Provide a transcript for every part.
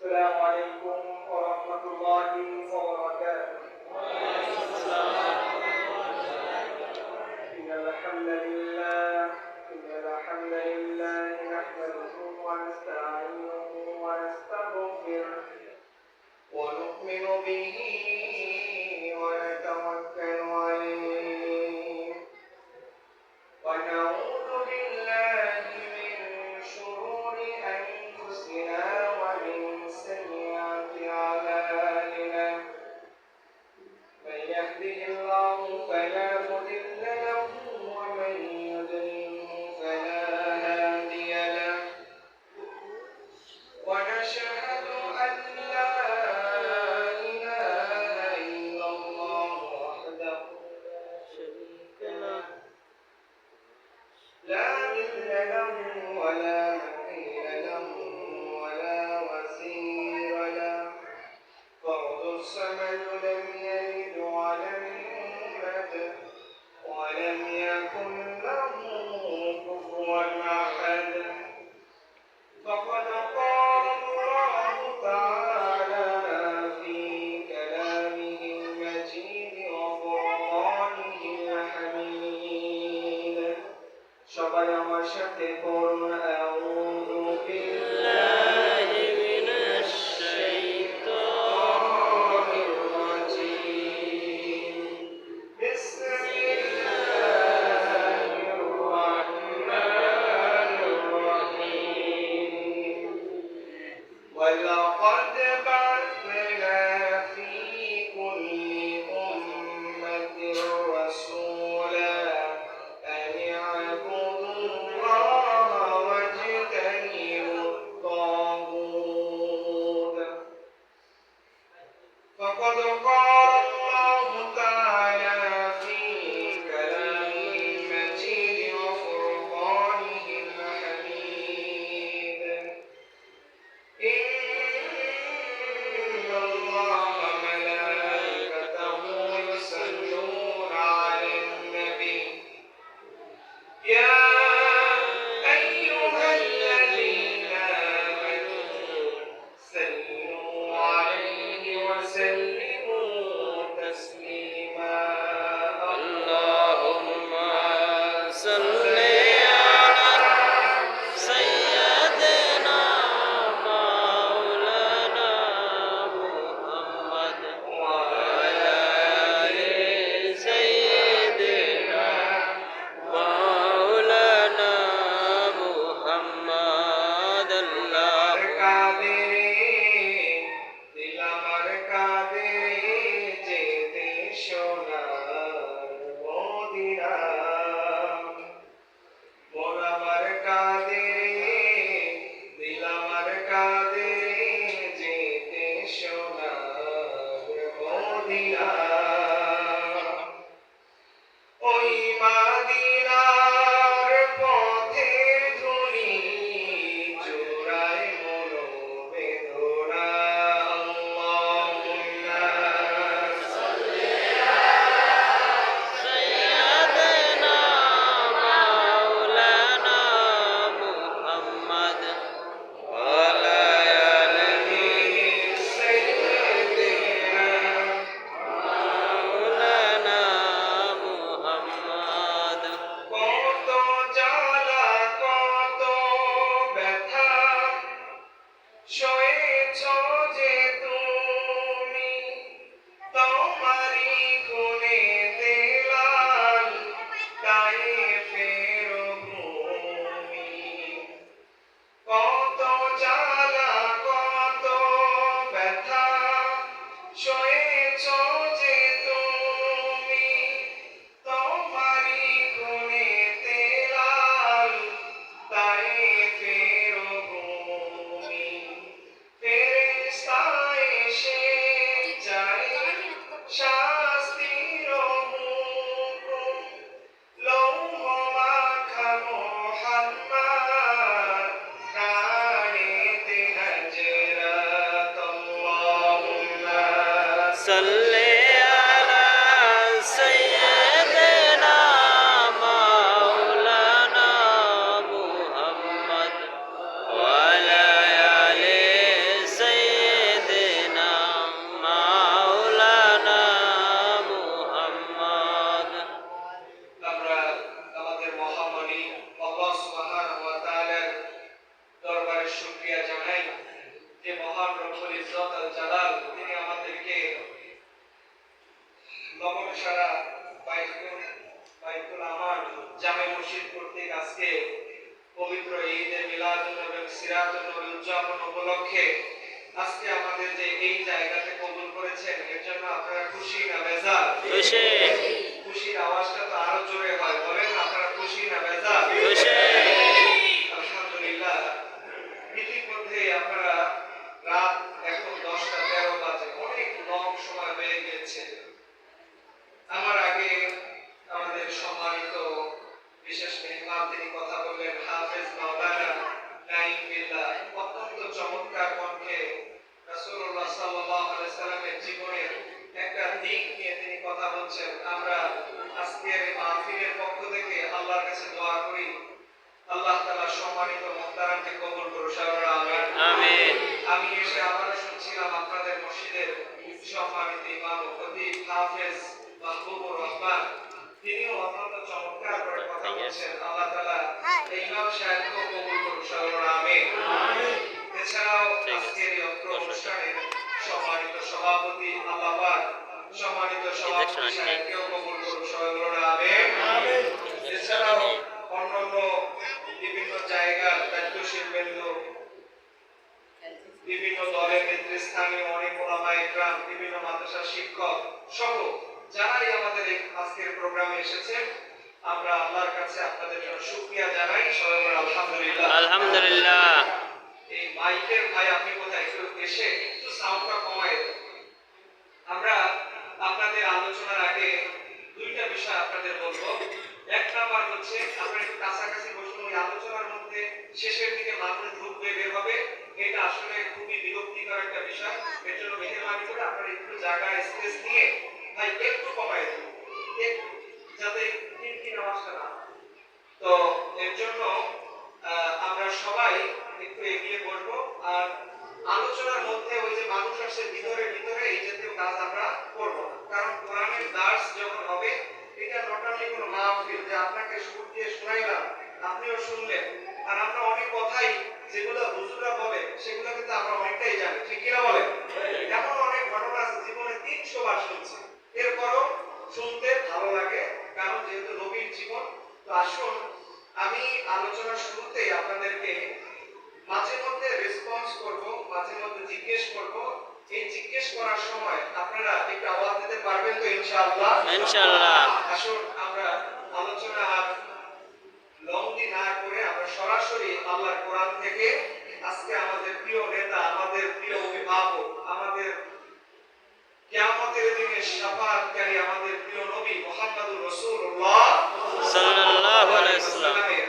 السلام عليكم ورحمة الله وبركاته. إن الحمد لله نحمده ونستعينه ونستغفره ونؤمن به ونتوكل عليه ونعوذ بالله من شرور أنفسنا ومن سيئات أعمالنا من يهده الله فلا مضل له ومن يضلل فلا هادي له ونشهد أن لا إله إلا الله وحده لا شريك له لا مثل له ولا مثيل له ولا وزير له فرد الصمد لم يلد ولم يولد ولم يكن له كفوا أحد فقد قال الله تعالى في كلامه المجيد وفرقانه الحميد সবাই আমার সাথে পড়ুন আউযু বিল্লাহি মিনাশ শাইতানির রাজীম বিসমিল্লাহির রাহমানির রাহিম ওয়ালাকাদ বা'াথনা ফী কুল্লি উম্মাতির রাসূলা أن اعبدوا الله واجتنبوا الطاغوت فقد قال الله تعالى في كلامه المجيد وفرقانه الحميد إن الله وملائكته يصلون على النبي يا أيها الذين آمنوا صلوا عليه وسلموا تسليما اللهم صل على سيدنا مولانا محمد وعلى آل سيدنا مولانا محمد الله দিল আমার কাঁদে যেতে সোনার মদিনা মন আমার কাঁদে দিল আমার কাঁদে যেতে সোনার মদিনা ওই মাদিনার পথের ধুলি জোড়ায় মনোবেদনা আল্লাহুম্মা সাল্লি আলা সাইয়্যিদিনা মাওলানা মুহাম্মদ ওয়া আলা আলিহি সাইয়্যিদিনা মাওলানা মুহাম্মদ কত জ্বালা কত ব্যথা সয়েছ যে তুমি তোমারি গুণে দিলাল তায়েফের ভূমি কত জ্বালা কত ব্যথা সয়েছ যে তুমি তোমারি গুণে দিলাল তায়েফের ভূমি ফেরেশতা এসে যায় শাস্তির হুকুম লৌহ মাখা মুহাম্মদ কানেতে হজরত আল্লাহুম্মা সাল্লি আলা সাইয়্যিদিনা মাওলানা মুহাম্মদ ওয়া আলা আলি শুকরিয়া জানাই যে মহান রব্বুল ইজ্জত আল জালাল তিনি আমাদেরকে লবণ সারা বাইতুল আমার জামে মসজিদ কর্তৃক আজকে পবিত্র ঈদে মিলাদুন নবী সিরাতুন নবী উদযাপন উপলক্ষে আজকে আমাদের যে এই জায়গাতে কবুল করেছেন এর জন্য আপনারা খুশি না বেজার? খুশি। খুশির আওয়াজটা তো আরো জোরে হয়, বলেন আপনারা খুশি না বেজার? খুশি। আলহামদুলিল্লাহ। ইতিমধ্যে আপনারা রাত এখন 10:13 বাজে, অনেক লং সময় হয়ে গেছে। আমার আগে আমাদের সম্মানিত বিশেষ মেহমান তিনি কথা বললেন, হাফেজ মাওলানা নাঈম বিল্লাহ, অত্যন্ত চমৎকার কণ্ঠে রাসূলুল্লাহ সাল্লাল্লাহু আলাইহি ওয়াসাল্লামের জীবনের একটা দিক নিয়ে তিনি কথা বলছেন। আমরা আজকের এই মাহফিলের পক্ষ থেকে আল্লাহর কাছে দোয়া করি আল্লাহ তাআলা সম্মানিত মুহতারামকে কবুল করুন, সবাই আমিন। আমিন। আমি এসে আবারো শুনছিলাম আপনাদের মসজিদের সম্মানিত ইমাম ও খতিব হাফেজ মাহবুবুর রহমান, তিনিও অত্যন্ত চমৎকার করে কথা বলছেন। আল্লাহ তাআলা এই ইমাম সাহেবকে কবুল করুন, সবাই আমিন। এছাড়াও আজকের এই অনুষ্ঠানের সম্মানিত সভাপতি আল্লাহ পাক সম্মানিত সভাপতি সাহেবকেও কবুল করুন, সবাই আমিন। এছাড়াও অন্যান্য বিভিন্ন জায়গার দায়িত্বশীল বৃন্দ, বিভিন্ন দলের নেতৃস্থানীয় অনেক ওলামা ইকরাম, বিভিন্ন মাদ্রাসার শিক্ষক সহ যারাই আমাদের এই আজকের প্রোগ্রামে এসেছেন, আমরা আল্লাহর কাছে আপনাদের জন্য শুকরিয়া জানাই, সবাই বলেন আলহামদুলিল্লাহ। আলহামদুলিল্লাহ। এই মাইকের ভাই আপনি কোথায় একটু এসে একটু সাউন্ডটা কমায় দেন। আমরা আপনাদের আলোচনার আগে দুইটা বিষয় আপনাদের বলবো। এক নাম্বার হচ্ছে আপনারা একটু কাছাকাছি বসুন, ওই আলোচনার মধ্যে শেষের দিকে মানুষ ঢুকবে বের হবে, এটা আসলে খুবই বিরক্তিকর একটা বিষয়। এর জন্য মেহরবানি করে আপনারা একটু জায়গা স্পেস নিয়ে ভাই একটু কমায় দিন, একটু যাতে কিনকিন আওয়াজটা না। তো এর জন্য আমরা সবাই একটু এগিয়ে বসবো। আর আলোচনার মধ্যে ওই যে মানুষ আসে ভিতরে ভিতরে এই জাতীয় কাজ আমরা করব না, কারণ কোরআনের দার্স যখন হবে এটা নট অনলি কোনো মাহফিল যে আপনাকে সুর দিয়ে শোনাইলাম আপনিও শুনলেন, আর আমরা অনেক কথাই যেগুলো হুজুররা বলে সেগুলো কিন্তু আমরা অনেকটাই জানি, ঠিক কিনা বলেন? এমন অনেক ঘটনা আছে জীবনে 300 বার শুনছি, এরপরও শুনতে ভালো লাগে, কারণ যেহেতু নবীর জীবন। তো আসুন আমি আলোচনার শুরুতেই আপনাদেরকে মাঝে মধ্যে রেসপন্স করব, মাঝে মধ্যে জিজ্ঞেস করব। এই জিজ্ঞেস করার সময় আপনারা একটু আওয়াজ দিতে পারবেন তো ইনশাআল্লাহ? ইনশাআল্লাহ। আসুন আমরা আলোচনা আর লম্বি না করে আমরা সরাসরি আল্লাহর কোরআন থেকে আজকে আমাদের প্রিয় নেতা, আমাদের প্রিয় অভিভাবক, আমাদের কিয়ামতের দিনে শাফাআতকারী আমাদের প্রিয় নবী মুহাম্মদুর রাসূলুল্লাহ সাল্লাল্লাহু আলাইহি ওয়াসাল্লামের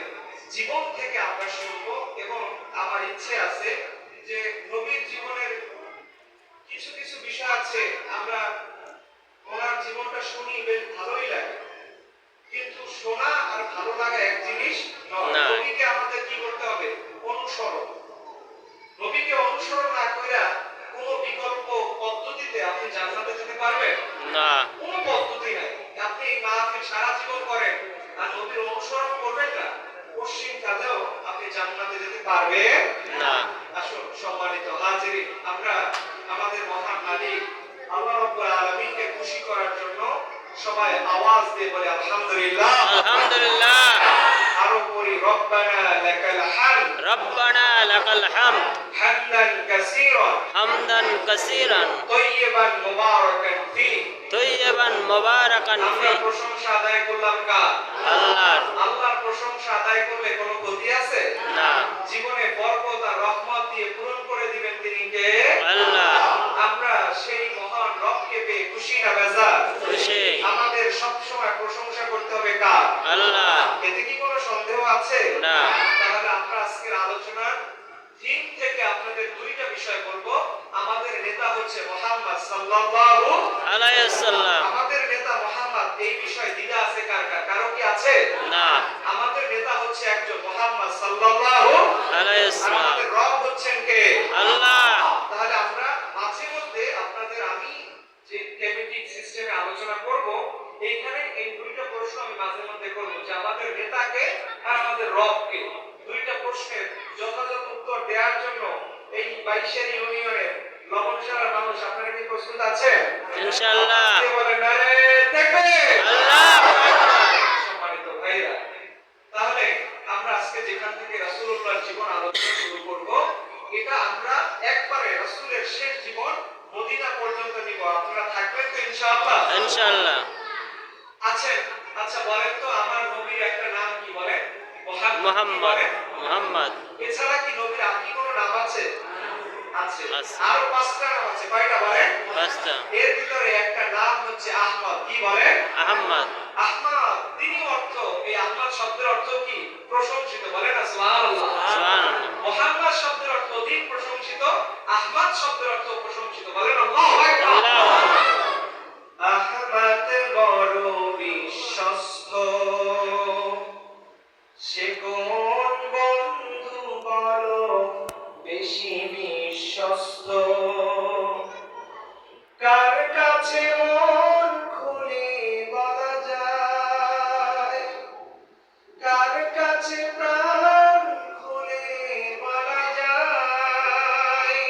জীবন থেকে আমরা শুনবো। এবং আমার ইচ্ছে আছে যে নবীর জীবনের কিছু কিছু বিষয় আছে আমরা ওনার জীবনটা শুনি বেশ ভালোই লাগে, কিন্তু শোনা আর ভালো লাগা এক জিনিস নয়। নবীকে আমাদের কি করতে হবে? অনুসরণ। নবীকে অনুসরণ না কইরা কোনো বিকল্প পদ্ধতিতে আপনি জান্নাতে যেতে পারবেন না, কোনো পদ্ধতি নাই। আপনি এই মাহফিল সারা জীবন করেন আর নবীর অনুসরণ করবেন না, পশ্চিম কালেও আপনি জান্নাতে যেতে পারবেন না। আসুন সম্মানিত হাজিরিন, আমরা আমাদের মহান মালিক আল্লাহ রাব্বুল আলামিনকে খুশি করার জন্য সবাই আওয়াজ দিয়ে বলে আলহামদুলিল্লাহ। আলহামদুলিল্লাহ। আরো পড়ি রব্বানা লাকাল হামদ। রব্বানা লাকাল হামদ হামদান কাসীরান। হামদান কাসীরান তাইয়িবান মুবারাকান ফি। তাইয়িবান মুবারাকান ফি। আমরা প্রশংসা আদায় করলাম কার? আল্লাহর। আল্লাহর প্রশংসা আদায় করলে কোনো ক্ষতি আছে? না। জীবনে বরকত আর রহমত দিয়ে পূরণ করে দিবেন তিনি কে? আল্লাহ। আমরা সেই মহান রবকে পেয়ে খুশি না বেজার? খুশি। আমাদের সব সময় প্রশংসা করতে হবে কার? আল্লাহ। এতে কি কোনো সন্দেহ আছে? না। তাহলে আমরা আজকের আলোচনার থিম থেকে আপনাদের দুইটা বিষয় বলবো। আমাদের নেতা হচ্ছে মুহাম্মদ সাল্লাল্লাহু আলাইহি ওয়াসাল্লাম। আমাদের নেতা মুহাম্মদ, এই বিষয়ে দ্বিধা আছে কার কার? কারো কি আছে? না। আমাদের নেতা হচ্ছে একজন মুহাম্মদ সাল্লাল্লাহু আলাইহি ওয়াসাল্লাম। আমাদের রব হচ্ছেন কে? আল্লাহ। তাহলে আমরা মাঝে মধ্যে আপনাদের আমি যে থিমেটিক সিস্টেমে আলোচনা করব, এইখানে এই দুইটা প্রশ্ন আমি মাঝে মধ্যে করব যে আমাদের নেতাকে আর আমাদের রবকে, দুইটা প্রশ্নের যথাযথ উত্তর দেওয়ার 22 ইউনিয়নের লবণসালার মানুষ আপনারা কি প্রস্তুত আছেন? ইনশাআল্লাহ। আজকে বলেন নারে তাকবীর। আল্লাহু আকবার। সম্মানিত ভাইরা, তাহলে আমরা আজকে যেখান থেকে রাসূলুল্লাহর জীবন আলোচনা শুরু করব, এটা আমরা একবারে রাসূলের শেষ জীবন মদিনা পর্যন্ত নিব। আপনারা থাকবেন তো ইনশাআল্লাহ? ইনশাআল্লাহ। আছেন? আচ্ছা বলেন তো আমার নবীর একটা নাম কি বলেন? মুহাম্মদ। মুহাম্মদ। এছাড়া কি নবীর আর কি কোনো নাম আছে? আছে। আছে। আরো 5টা নাম আছে। কয়টা বলেন? 5টা। এর ভিতরে একটা নাম হচ্ছে আহমদ। কি বলেন? আহমদ। আহমদ। তিনি অর্থ, এই আহমদ শব্দের অর্থ কি? প্রশংসিত। বলেন না সুবহানাল্লাহ। সুবহানাল্লাহ। মুহাম্মদ শব্দের অর্থ অধিক প্রশংসিত, আহমদ শব্দের অর্থ প্রশংসিত। বলেন আল্লাহু আকবার। আল্লাহু আকবার। আহমদ বড় বিশ্বস্ত, সে কোন বন্ধু বলো বেশি বিশ্বস্ত, কার কাছে মন খুলে বলা যায়, কার কাছে প্রাণ খুলে বলা যায়,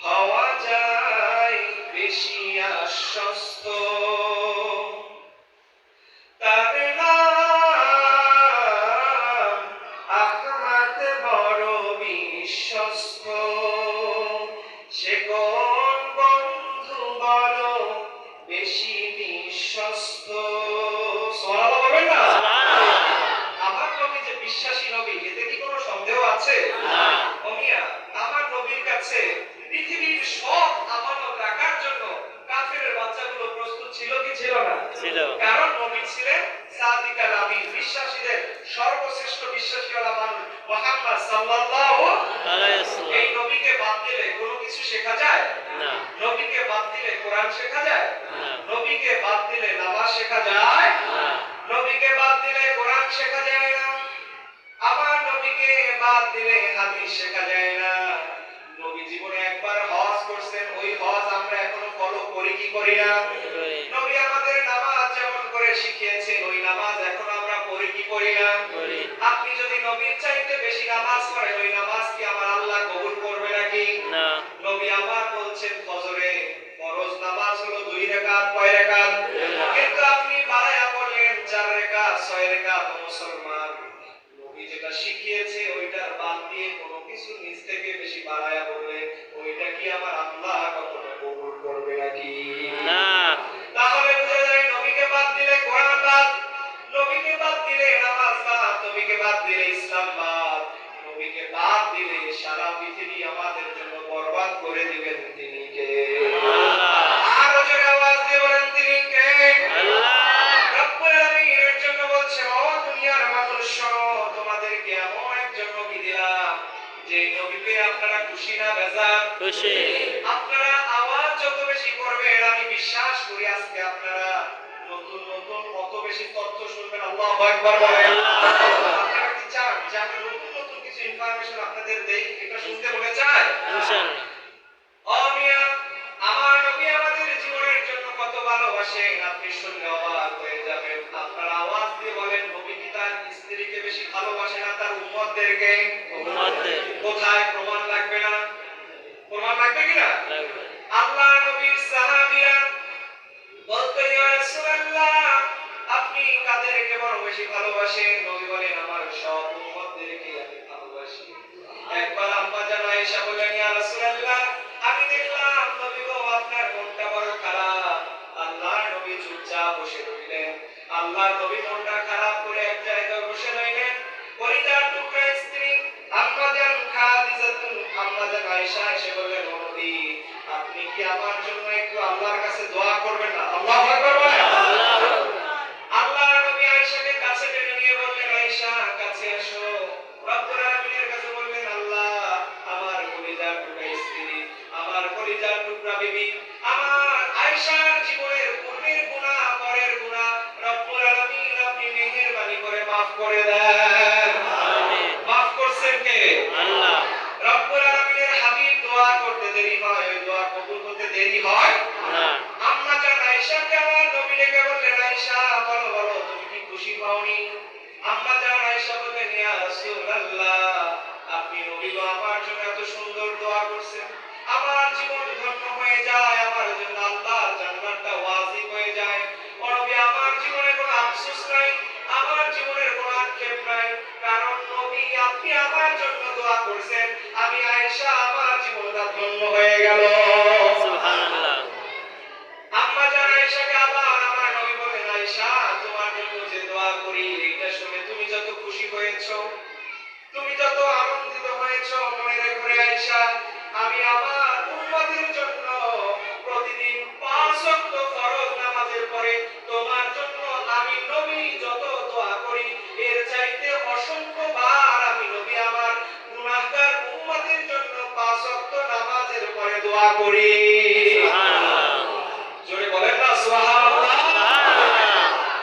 হওয়া যায় বেশি আশ্বস্ত, তার নাম আহমদ বড় বিশ্বস্ত, সে কোন বন্ধু বলো বেশি বিশ্বস্ত। সুবহানাল্লাহ বলবেন না? সুবহানাল্লাহ। আমার নবী যে বিশ্বাসী নবী, এতে কি কোনো সন্দেহ আছে? না। ও মিয়া, আমার নবীর কাছে পৃথিবীর সব আমানত রাখার জন্য কাফেরের বাচ্চাগুলো প্রস্তুত ছিল কি ছিল না? ছিল। কারণ নবী ছিলেন সাদিকাল আমিন, বিশ্বাসীদের সর্বশ্রেষ্ঠ বিশ্বাসীওয়ালা মানুষ মুহাম্মদ সাল্লাল্লাহু আলাইহি ওয়াসাল্লাম। এই নবীকে বাদ দিলে কোনো কিছু শেখা যায় না। নবীকে বাদ দিলে কোরআন শেখা যায় না। নবীকে বাদ দিলে নামাজ শেখা যায় না। নবীকে বাদ দিলে কোরআন শেখা যায় না। আমার নবীকে বাদ দিলে হাদিস শেখা যায় না। নবী জীবনে একবার হজ করছেন, ওই হজ আমরা এখনো ফলো করি কি করি না? নবী আমাদের নামাজ যেমন করে শিখিয়েছেন, ওই নামাজ এখন আমরা পড়ি কি পড়ি না? করি। আপনি যদি নবীর চাইতে বেশি নামাজ পড়েন, ওই নামাজ কি আমার আল্লাহ কবুল করবে নাকি? না। নবী আমার বলছেন ফজরে ফরজ নামাজ হলো 2 রাকাত, কয় রাকাত? কিন্তু আপনি বাড়ায়া পড়লেন 4 রাকাত, 6 রাকাত। মুসলমান, নবী যেটা শিখিয়েছে ওইটার বাদ দিয়ে কোনো কিছু নিজ থেকে বেশি বাড়ায়া পড়লে ওইটা কি আমার আল্লাহ কখনো কবুল করবে নাকি? না। তাহলে বুঝা যায় নবীকে বাদ দিলে কোরআন বাদ, নবীকে বাদ দিলে নামাজ বাদ, নবীকে বাদ দিলে ইসলাম বাদ, নবীকে বাদ দিলে সারা পৃথিবী আমাদের জন্য বরবাদ করে দিবেন। তিনি কে? আল্লাহ। আরো জোরে আওয়াজ দিয়ে বলেন তিনি কে? আল্লাহ। রব্বুল আলামিনের জন্য বলছে, ও দুনিয়ার মানুষ শোনো, তোমাদেরকে এমন একজন নবী দিলাম যে নবীকে আপনারা খুশি না বেজার? খুশি। আপনারা আওয়াজ যত বেশি করবেন, আমি বিশ্বাস করি আজকে আপনারা নতুন নতুন কত বেশি তথ্য শুনবেন। আল্লাহু আকবার বলেন। আপনারা কি চান যে আমি নতুন নতুন কিছু ইনফরমেশন আপনাদের দেই? এটা শুনতে মনে চায়? ইনশাআল্লাহ। ও মিয়া, আমার নবী আমাদের জীবনের জন্য কত ভালোবাসেন আপনি শুনলে অবাক হয়ে যাবেন। আপনারা আওয়াজ দিয়ে বলেন, নবী কি তার স্ত্রীকে বেশি ভালোবাসে না তার উম্মতদেরকে? উম্মতদের। কোথায় প্রমাণ লাগবে না? প্রমাণ লাগবে কিনা? লাগবে। আল্লাহ নবীর সাহাবীরা বলতো, ইয়া রাসূলুল্লাহ, আপনি কাদেরকে বড় বেশি ভালোবাসেন? নবী বলেন, আমার সব উম্মতদেরকে আমি ভালোবাসি। একবার আম্মা জান আয়েশা বলেন, ইয়া রাসূলুল্লাহ, আমি দেখলাম নবী গো আপনার মনটা বড় খারাপ। আল্লাহর নবী চুপচাপ বসে রইলেন। আল্লাহর নবী মনটা খারাপ করে এক জায়গায় বসে রইলেন। কলিজার টুকরা স্ত্রী আম্মা জান খাদিজাতুল আম্মা জান আয়েশা এসে বললেন, ও নবী, আপনি কি আমার জন্য একটু আল্লাহর কাছে দোয়া করবেন না? আল্লাহু আকবার বলেন। আল্লাহর নবী আয়েশাকে কাছে টেনে নিয়ে বললেন, আয়েশা কাছে এসো। রব্বুল আলামিনের কাছে বললেন, আল্লাহ, আমার কলিজার টুকরা স্ত্রী, আমার কলিজার টুকরা বিবি, আমার আয়েশার জীবনের পূর্বের গুনাহ, পরের গুনাহ রব্বুল আলামিন আপনি মেহেরবানি করে maaf করে দেন। আমিন। maaf করছেন কে? আল্লাহ। রব্বুল আলামিনের হাবিব দোয়া করতে দেরি হয়, ওই দোয়া কবুল করতে দেরি হয় না। আম্মা জান আয়েশাকে আমার নবী ডেকে বললেন, আয়েশা বলো বলো, তুমি কি খুশি পাওনি? আম্মা জান আয়েশা বললেন, ইয়া রাসূলুল্লাহ, আপনি নবী গো আমার জন্য এত সুন্দর দোয়া করছেন, আমার জীবন ধন্য হয়ে যায়, আমার জন্য আল্লাহর জান্নাতটা ওয়াজিব হয়ে যায়। ও নবী, আমার জীবনে কোনো আফসোস নাই, আমার জীবনের কোনো আক্ষেপ নাই, কারণ নবী আপনি আমার জন্য দোয়া করছেন, আমি আয়েশা আমার জীবনটা ধন্য হয়ে গেল। সুবহানাল্লাহ। আম্মা জান আয়েশাকে আবার আমার নবী বলেন, আয়েশা তোমার জন্য যে দোয়া করি এটা শুনে তুমি যত খুশি হয়েছো, তুমি যত আনন্দিত হয়েছো, মনে রেখো রে আয়েশা, আমি আমার উম্মতের জন্য প্রতিদিন 5 ওয়াক্ত ফরজ নামাজের পরে তোমার জন্য আমি নবী যত দোয়া করি এর চাইতে অসংখ্য বার আমি নবী আমার গুনাহগার উম্মতের জন্য 5 ওয়াক্ত নামাজের পরে দোয়া করি। সুবহানাল্লাহ। জোরে বলেন না সুবহানাল্লাহ। সুবহানাল্লাহ।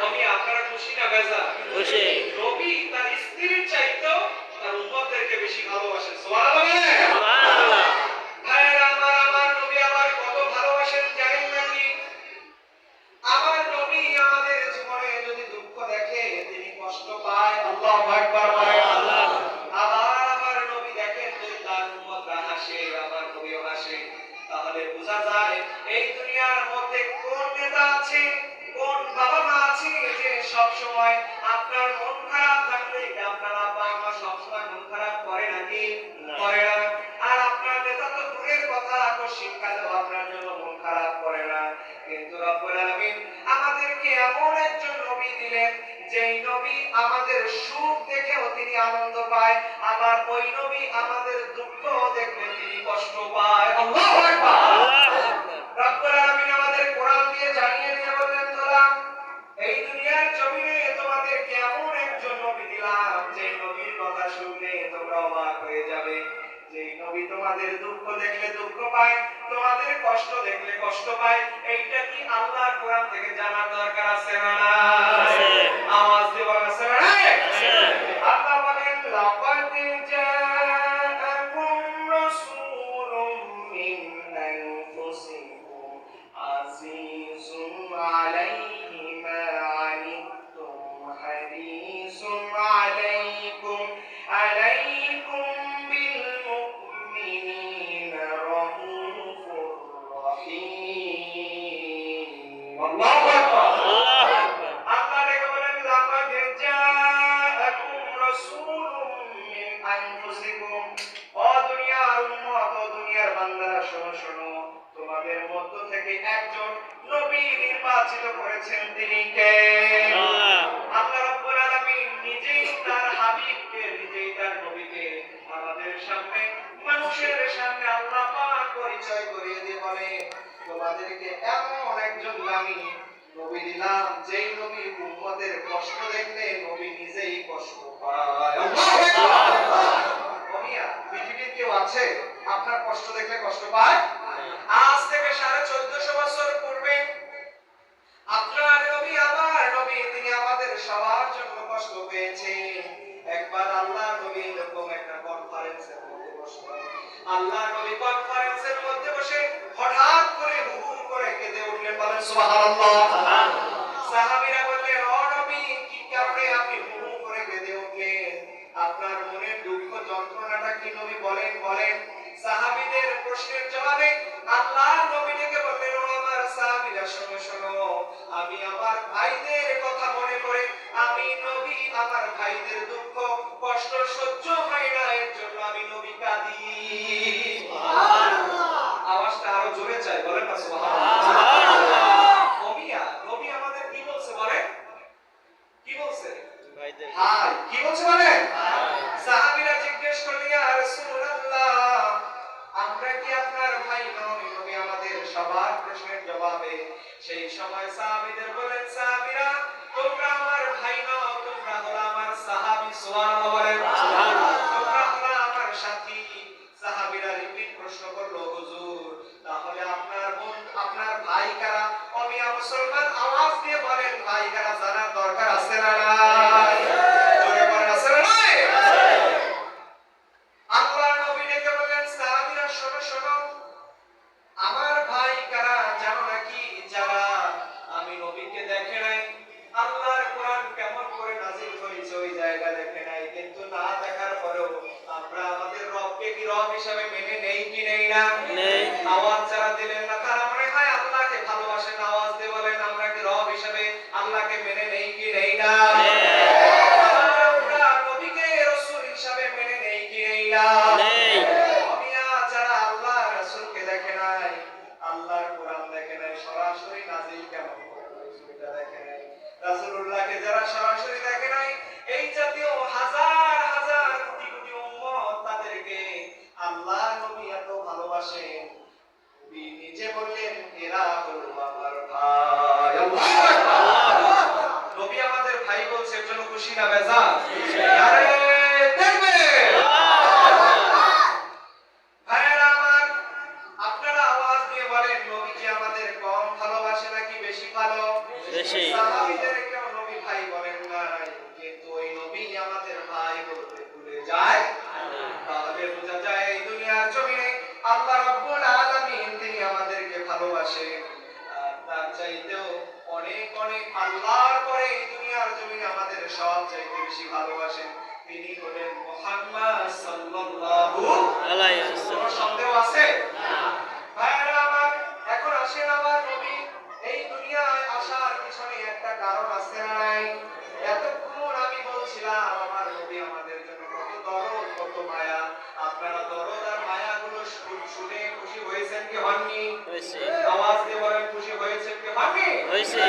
নবী আপনারা খুশি না বেজার? খুশি। নবী তার স্ত্রীর চাইতেও তার উম্মতদেরকে বেশি ভালোবাসেন। সুবহানাল্লাহ। সুবহানাল্লাহ। ভাইরা আমার নবী আমার কত ভালোবাসেন জানেন নাকি? আমার নবী আমাদের জীবনে যদি দুঃখ দেখে তিনি কষ্ট পায়, আল্লাহু আকবার বলেন। আবার আমার নবী দেখেন যদি তার উম্মতরা হাসে, আমার নবীও হাসে, তাহলে বোঝা যায় এই দুনিয়ার মধ্যে কোন নেতা আছে, কোন বাবা মা আছে যে সব সময় আপনার মন খারাপ থাকলে আপনার আব্বা আম্মা সব সময় মন খারাপ করে নাকি? করে না। আর আপনার নেতা তো দূরের কথা, শীতকালেও আপনার জন্য মন খারাপ করে না। কিন্তু রব্বুল আলামিন আমাদেরকে এমন একজন নবী দিলেন যেই নবী আমাদের সুখ দেখেও তিনি আনন্দ পায়, আবার ওই নবী আমাদের দুঃখ দেখলে তিনি কষ্ট পায়। আল্লাহু আকবার। রব্বুল আলামিন আমাদের কোরআন দিয়ে জানিয়ে দিয়ে বললেন, তোরা এই দুনিয়ার জমিনে তোমাদেরকে এমন একজন নবী দিলাম যে নবীর কথা শুনলে তোমরা অবাক হয়ে যাবে, যে নবী তোমাদের দুঃখ দেখলে দুঃখ পায়, তোমাদের কষ্ট দেখলে কষ্ট পায়। এইটা কি আল্লাহ কোরআন থেকে জানার দরকার আছে না নাই? আওয়াজ দিয়ে বলেন আছে না নাই? আল্লাহ বলেন, লাকাদ জাআকুম রাসূলুম মিন আনফুসিকুম আজিজুন আলাইহি মা আনিতুম হারিসুন আলাইকুম বিল মুমিনিনা রাউফুর রহিম। আল্লাহু আকবার। আল্লাহ রেখে বলেন, লাকাদ জাআকুম রাসূলুম মিন আনফুসিকুম। ও দুনিয়ার উম্মত, ও দুনিয়ার বান্দারা শোনো শোনো, তোমাদের মধ্য থেকে একজন নবী নির্বাচিত করেছেন, তিনি কে? আল্লাহ রাব্বুল আলামিন নিজেই তার হাবিবকে, নিজেই তার নবীকে আমাদের সামনে, মানুষের সামনে আল্লাহ পাক পরিচয় করিয়ে দিয়ে বলে, তোমাদেরকে এমন একজন দামি নবী দিলাম যেই নবী উম্মতের কষ্ট দেখলে নবী নিজেই কষ্ট পায়। আল্লাহু আকবার। ওমিয়া পৃথিবীর কেউ আছে আপনার কষ্ট দেখলে কষ্ট পায়? আজ থেকে 1450 বছর পূর্বে আপনার নবী আমার নবী তিনি আমাদের সবার জন্য কষ্ট পেয়েছেন। একবার আল্লাহ নবী এরকম একটা কনফারেন্সের মধ্যে বসলেন। আল্লাহ নবী কনফারেন্সের মধ্যে বসে হঠাৎ করে হুহু করে কেঁদে উঠলেন। বলেন সুবহানাল্লাহ। সাহাবীরা বললেন, ও নবী কি কারণে আপনি হুহু করে কেঁদে উঠলেন? আপনার মনের দুঃখ যন্ত্রণাটা কি নবী বলেন? বলেন। সাহাবীদের প্রশ্নের জবাবে আল্লাহ নবী ডেকে বললেন, ও আমার সাহাবীরা শোনো শোনো, আমি আমার ভাইদের কথা মনে করে আমি নবী আমার ভাইদের দুঃখ কষ্ট সহ্য হয় না, এর জন্য আমি নবী কাঁদি। সুবহানাল্লাহ। আওয়াজটা আরো জোরে চাই, বলেন না সুবহানাল্লাহ। ওমিয়া নবী আমাদের কি বলছে বলেন? কি বলছে? ভাইদের হাই কি বলছে বলেন? সাহাবীরা জিজ্ঞেস করলেন, ইয়া রাসূলুল্লাহ আমরা কি আপনার ভাই নই? নবী আমাদের সবার প্রশ্নের জবাবে সেই সময় সাহাবীদের বলেন, সাহাবীরা তোমরা আমার ভাই নও, তোমরা হলো আমার সাহাবী। সুবহানাল্লাহ বলেন। তোমরা হলো আমার সাথী। সাহাবীরা রিপিট প্রশ্ন করলো, হুজুর তাহলে আপনার বোন আপনার ভাই কারা? ওমিয়া মুসলমান আওয়াজ দিয়ে বলেন, ভাই কারা জানার দরকার আছে না নাই? জোরে বলেন আছে না নাই? আল্লাহ নবী ডেকে বললেন, সাহাবীরা শোনো শোনো, আমার ভাই কারা জানো নাকি? যারা আমি নবীকে দেখে নাই, আল্লাহর কোরআন কেমন করে নাযিল হয়েছে ওই জায়গা দেখে নাই, কিন্তু না দেখার পরেও আমরা আমাদের রবকে কি রব হিসাবে মেনে নেই কি নেই না? নেই। আওয়াজ যারা দিলেন না তারা মনে হয় আল্লাহকে ভালোবাসেন, আওয়াজ দিয়ে বলেন আমরা কি রব হিসাবে আল্লাহকে মেনে নেই কি নেই না? আমরা নবীকে রাসূল হিসাবে মেনে নেই কি নেই না? নেই। মিয়া যারা আল্লাহ রাসূলকে দেখে নাই, আল্লাহর কোরআন দেখে নাই, সরাসরি নাজিল কেমন এটা দেখে নাই, রাসূলুল্লাহকে যারা সরাসরি দেখে নাই, এই জাতীয় হাজার হাজার কোটি কোটি উম্মত তাদেরকে আল্লাহ নবী এত ভালোবাসেন, নবী নিজে বললেন এরা হলো আমার ভাই। নবী আমাদের ভাই বলছে, এর জন্য খুশি না বেজার? আরে দেখবে ভাইরা আমার, আপনারা আওয়াজ দিয়ে বলেন নবী কি আমাদের কম ভালোবাসে নাকি বেশি ভালো? বেশি। সাহাবীদেরকেও নবী ভাই বলেন নাই, কিন্তু ওই নবী আমাদের ভাই বলতে ভুলে যায়। তাহলে বোঝা যায় এই দুনিয়ার জমিনে আল্লাহ রাব্বুল আলামিন তিনি আমাদেরকে ভালোবাসেন। আর তার চাইতেও অনেক অনেক আল্লাহর পরে এই দুনিয়ার জমিনে আমাদের সব চাইতে বেশি ভালোবাসেন তিনি হলেন মুহাম্মদ সাল্লাল্লাহু আলাইহি কোনো ওয়াসাল্লাম। সন্দেহ আছে? ভাইরা আমার, এখন আসেন আমার নবী এই দুনিয়ায় আসার পিছনে একটা কারণ আছে না নাই? এতক্ষণ আমি বলছিলাম আমার নবী আমাদের জন্য কত দরদ কত মায়া। আপনারা দরদ আর মায়াগুলো শুনে খুশি হয়েছেন কি হননি? হয়েছে। আওয়াজ দিয়ে বলেন খুশি হয়েছেন কি হননি? হয়েছে।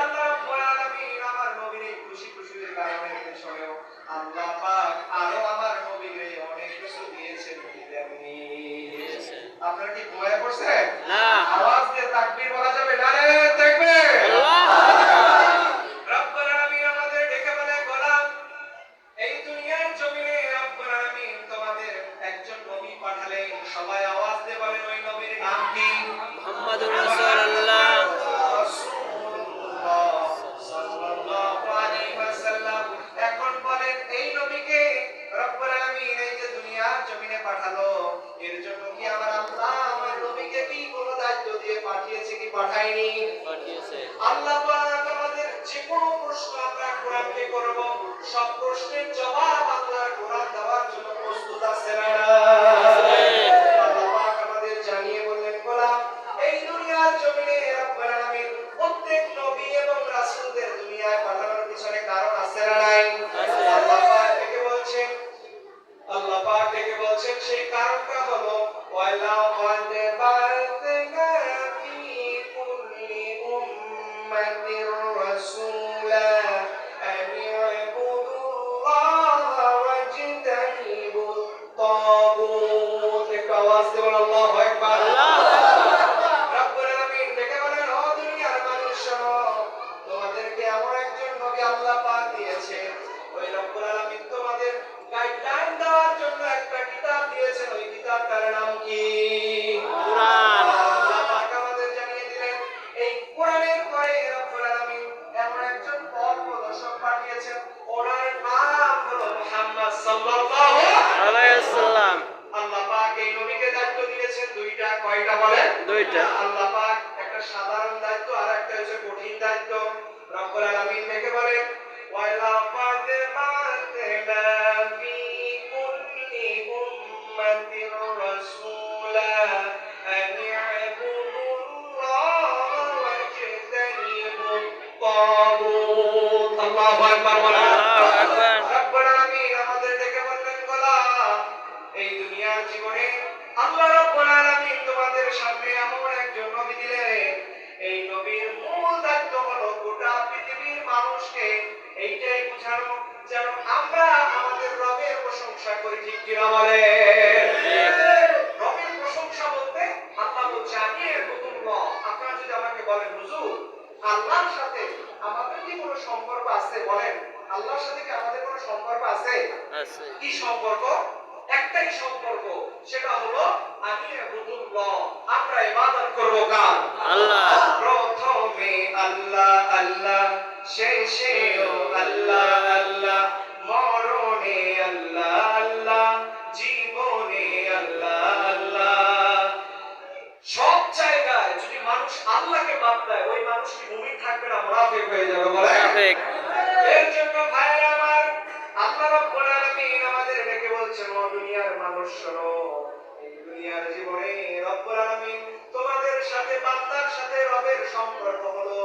আল্লাহ রাব্বুল আলামিন আমার নবীর এই খুশি খুশির কারণের পেছনেও আল্লাহ পাক আরো আমার নবীকে অনেক কিছু দিয়েছেন কি দেননি? দিয়েছে। আপনারা কি ঘুমায় পড়ছেন? না। আওয়াজ দিয়ে তাকবীর বলা যাবে? নারে তাকবীর! আল্লাহ। রব্বুল আলামিন আমাদের ডেকে বলে গোলাম, এই দুনিয়ার জমিনে রব্বুল আলামিন তোমাদের একজন নবী পাঠালেন। সবাই আওয়াজ দিয়ে বলেন ওই নবীর নাম কি? মুহাম্মাদুর রাসূলুল্লাহ। সাল্লাল্লাহু আলাইহি ওয়াসাল্লাম। এখন বলেন এই নবীকে রব্বুল আলামিন এই যে দুনিয়ার জমিনে পাঠালো, এর জন্য কি আমার আল্লাহ আমার নবীকে কি কোনো দায়িত্ব দিয়ে পাঠিয়েছে কি পাঠায়নি? পাঠিয়েছে। আল্লাহ পাক আমাদের যে কোনো প্রশ্ন আমরা কোরআনকে করব, সব প্রশ্নের জবাব আল্লাহর কোরআন দেওয়ার জন্য প্রস্তুত আছে না? আল্লাহ পাক আমাদের জানিয়ে বললেন গোলাম, এই দুনিয়ার জমিনে রব্বুল আলামিন প্রত্যেক নবী এবং রাসূলদের দুনিয়ায় পাঠানোর পিছনে কারণ আছে না নাই? আল্লাহ পাক ডেকে বলছেন, আল্লাহ পাক ডেকে বলছেন সেই কারণটা হলো ওয়ালা ক্বাদ বা'আথনা ফী কুল্লি উম্মাতির রাসূলা আন ই'বুদুল্লাহা ওয়াজতানিবুত তাগুত। একটু আওয়াজ দিয়ে বলেন আল্লাহু আকবার। রব্বুল আলামিন ডেকে বলেন ও দুনিয়ার মানুষ শোনো, তোমাদেরকে এমন একজন নবী আল্লাহ পাক দিয়েছেন, ওই রব্বুল আলামিন তোমাদের গাইডলাইন দেওয়ার জন্য একটা কিতাব দিয়েছেন, ওই কিতাবটার নাম কি? কুরআন। আল্লাহ পাক আমাদের জানিয়ে দিলেন এই কোরআনের পরে রব্বুল আলামিন এমন একজন পথ প্রদর্শক পাঠিয়েছেন, ওনার নাম হলো মুহাম্মদ সাল্লাল্লাহু আলাইহি ওয়াসাল্লাম। আল্লাহ পাক এই নবীকে দায়িত্ব দিয়েছেন দুইটা। কয়টা বলেন? দুইটা। আল্লাহ পাক একটা সাধারণ দায়িত্ব আর একটা হচ্ছে কঠিন দায়িত্ব। রব্বুল আলামিন ডেকে বলেন ওয়ালা ক্বাদ বা'আথনা ফী কুল্লি উম্মাতির রাসূলা আন ই'বুদুল্লাহা ওয়াজতানিবুত তাগুত। আল্লাহু আকবার বলেন। আল্লাহু আকবার। রব্বুল আলামিন আমাদের ডেকে বললেন গোলাম, এই দুনিয়ার জীবনে আল্লাহ রাব্বুল আলামিন তোমাদের সামনে এমন একজন নবী দিলেন, এই নবীর মূল দায়িত্ব হলো গোটা পৃথিবীর মানুষকে এইটাই বোঝানো যেন আমরা আমাদের রবের প্রশংসা করি। ঠিক কিনা বলেন? রবের প্রশংসা বলতে আল্লাহ বলছে আমি ইবুদুল্লাহ। আপনারা যদি আমাকে বলেন হুজুর আল্লাহর সাথে আমাদের কি কোনো সম্পর্ক আছে? বলেন আল্লাহর সাথে কি আমাদের কোনো সম্পর্ক আছে? আছে। কি সম্পর্ক? একটাই সম্পর্ক, সেটা হলো আমি ইবুদুল্লাহ, আমরা ইবাদত করব কার? আল্লাহ। প্রথমে আল্লাহ আল্লাহ, শেষেও আল্লাহ আল্লাহ, মরণে আল্লাহ আল্লাহ, জীবনে আল্লাহ আল্লাহ। সব জায়গায় যদি মানুষ আল্লাহকে বাদ দেয় ওই মানুষ কি মুমিন থাকবে না মুনাফিক হয়ে যাবে? বলেন। মুনাফিক। এর জন্য ভাইরা আমার আল্লাহ রাব্বুল আলামিন আমাদের ডেকে বলছেন ও দুনিয়ার মানুষ শোনো, দুনিয়ার জীবনে রব্বুল আলামিন তোমাদের সাথে বান্দার সাথে রবের সম্পর্ক হলো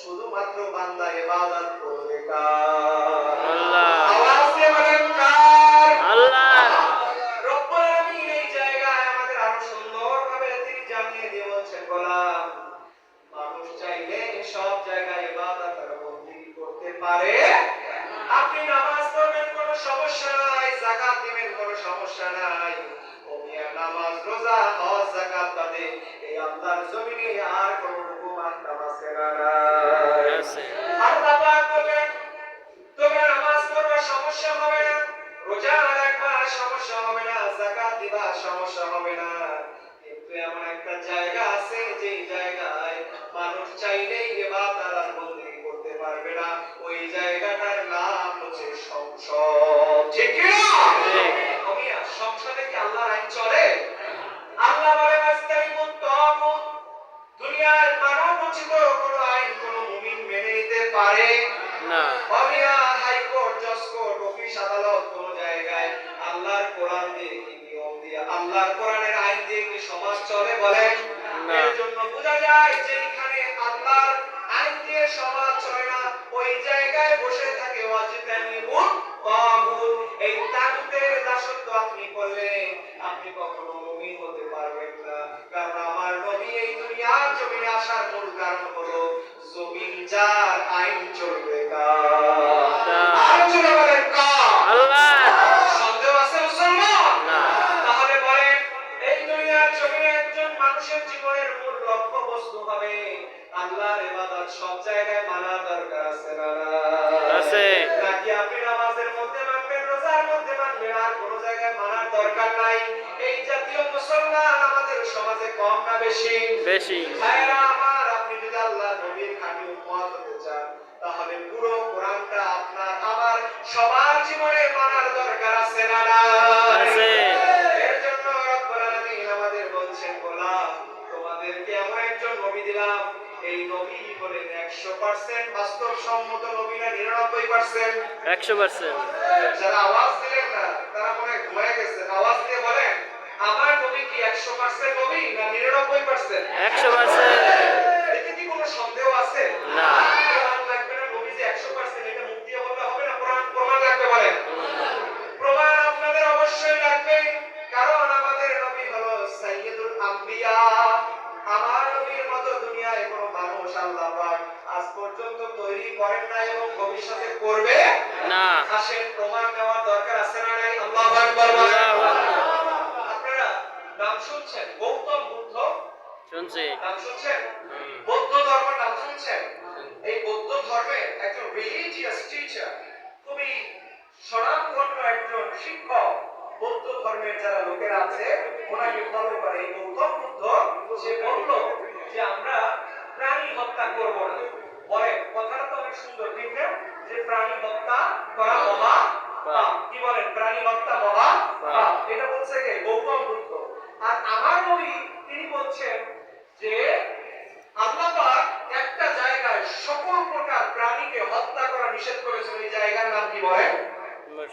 শুধুমাত্র বান্দা ইবাদত করবে কার? আল্লাহ। আওয়াজ দিয়ে বলেন কার? আল্লাহ। রব্বুল আলামিন এই জায়গায় আমাদের আরো সুন্দরভাবে তিনি জানিয়ে দিয়ে বলছেন, গোলাম মানুষ চাইলে সব জায়গায় ইবাদত আর বন্দেগী করতে পারে। আপনি নামাজ পড়বেন কোনো সমস্যা নাই, যাকাত দিবেন কোনো সমস্যা নাই। ওমিয়া নামাজ রোজা হজ যাকাত বাদে এই আল্লাহর জমিনে আর কোনো হুকুম আহকাম আছে না নাই? আছে। আল্লাহ পাক বলেন তোমরা নামাজ পড়বা সমস্যা হবে না, রোজা রাখবা সমস্যা হবে না, যাকাত দিবা সমস্যা হবে না। কিন্তু এমন একটা জায়গা আছে যে জায়গায় মানুষ চাইলেই ইবাদত আর বন্দেগী করতে পারবে না। ওই জায়গাটার নাম হচ্ছে সংসদ। ঠিক কি না? ঠিক। ওমিয়া সংসদে কি আল্লাহর আইন চলে? আল্লাহ বলে আস্তারিমুত তাগুত। দুনিয়ার মানব রচিত কোনো আইন কোনো মুমিন মেনে নিতে পারে না। অমিয়া হাইকোর্ট জজকোর্ট অফিস আদালত কোন জায়গায় আল্লাহর কোরআন দিয়ে কি নিয়ম দিয়ে আল্লাহর কোরআনের আইন দিয়ে কি সমাজ চলে বলেন? না। এর জন্য বোঝা যায় যে এখানে আল্লাহর আইন দিয়ে সমাজ চলে না, ওই জায়গায় বসে থাকে ওয়াজিতানিবুত তাগুত। এই তাগুতের দাসত্ব আপনি করলে আপনি কখনো মুমিন হতে পারবেন না। কারণ আমার নবী এই দুনিয়ার জমিনে আসার মূল কারণ হলো জমিন যার আইন চলবে কার? আর জোরে বলেন কার? আল্লাহ। সন্দেহ আছে মুসলমান? না। তাহলে বলেন এই দুনিয়ার জমিনে একজন মানুষের জীবনের মূল লক্ষ্য বস্তু হবে আল্লাহর ইবাদত সব জায়গায় মানা দরকার আছে না নাই? আছে। নাকি আপনি নামাজের মধ্যে মানবেন, রোজার মধ্যে মানবেন, আর কোনো জায়গায় মানার দরকার নাই? এই জাতীয় মুসলমান আমাদের সমাজে কম না বেশি? বেশি। ভাইরা আমার, আপনি যদি আল্লাহ নবীর খাঁটি উম্মত হতে চান তাহলে পুরো কোরআনটা আপনার আমার সবার জীবনে মানার দরকার আছে না নাই? আছে। এর জন্য রব্বুল আলামিন আমাদের বলছেন, গোলাম তোমাদেরকে এমন একজন নবী দিলাম, এই নবী বলেন 100% বাস্তবসম্মত নবী না 99%? 100%। যারা আওয়াজ দিলেন না তারা মনে হয় ঘুমায় গেছেন। আওয়াজ দিয়ে বলেন আমার নবী কি 100% নবী না 99%? 100%। এতে কি কোনো সন্দেহ আছে? না। কোরআন লাগবে না, নবী যে 100% এটা মুখ দিয়ে বললে হবে না, কোরআন প্রমাণ লাগবে বলেন? প্রমাণ আপনাদের অবশ্যই লাগবে, কারণ আমাদের নবী হলো সাইয়্যিদুল আম্বিয়া। আমার নবীর মতো দুনিয়ায় কোনো মানুষ আল্লাহ পাক আজ পর্যন্ত তৈরি করেন না এবং ভবিষ্যতে করবে না। আসেন প্রমাণ দেওয়ার দরকার আছে না নাই? আল্লাহু আকবার বলেন। আল্লাহু আকবার। আপনারা নাম শুনছেন গৌতম বুদ্ধ? শুনছি। নাম শুনছেন? বৌদ্ধ ধর্মের নাম শুনছেন? এই বৌদ্ধ ধর্মের একজন রিলিজিয়াস টিচার, খুবই স্বনামধন্য একজন শিক্ষক, বৌদ্ধ ধর্মের যারা লোকেরা আছে ওনাকে ফলো করে এই গৌতম বুদ্ধ, সে বলল যে আমরা প্রাণী হত্যা করব না। বলেন কথাটা তো অনেক সুন্দর, ঠিক না? যে প্রাণী হত্যা করা মহা পাপ। কি বলেন? প্রাণী হত্যা মহা পাপ। এটা বলছে কে? গৌতম বুদ্ধ। আর আমার নবী তিনি বলছেন যে আল্লাহ পাক একটা জায়গায় সকল প্রকার প্রাণীকে হত্যা করা নিষেধ করেছেন। এই জায়গার নাম কি বলেন?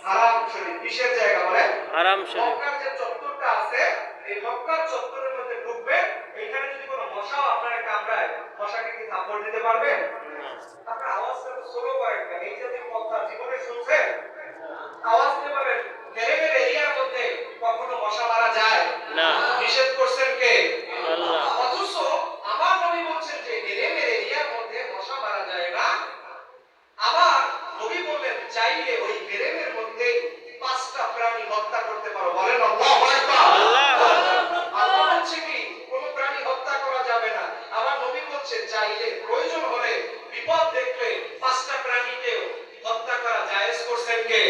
হারাম শরীফ। কিসের জায়গা বলেন? হারাম শরীফ। মক্কার যে চত্বরটা আছে, এই মক্কার চত্বরের মধ্যে ঢুকবেন, এখানে যদি কোনো মশাও আপনাকে কামড়ায়, মশাকে কি থাপ্পড় দিতে পারবেন? আপনার আওয়াজটা তো স্লো করেন কেন? এই জাতীয় কথা জীবনে শুনছেন? আওয়াজ দিয়ে বলেন গ্রামের এরিয়ার মধ্যে কখনো মশা মারা যায় না। নিষেধ করছেন কে? আল্লাহ। অথচ আমার নবী বলছেন যে গ্রামের এরিয়ার মধ্যে মশা মারা যায় না। আবার নবী বললেন চাইলে ওই গ্রামের মধ্যে 5টা প্রাণী হত্যা করতে পারো। বলেন আল্লাহু আকবার। আল্লাহু আকবার। আল্লাহ বলছে কি কোনো প্রাণী হত্যা করা যাবে না। আবার নবী বলছে চাইলে প্রয়োজন হলে বিপদ দেখলে 5টা প্রাণীকেও হত্যা করা জায়েজ করছেন কে?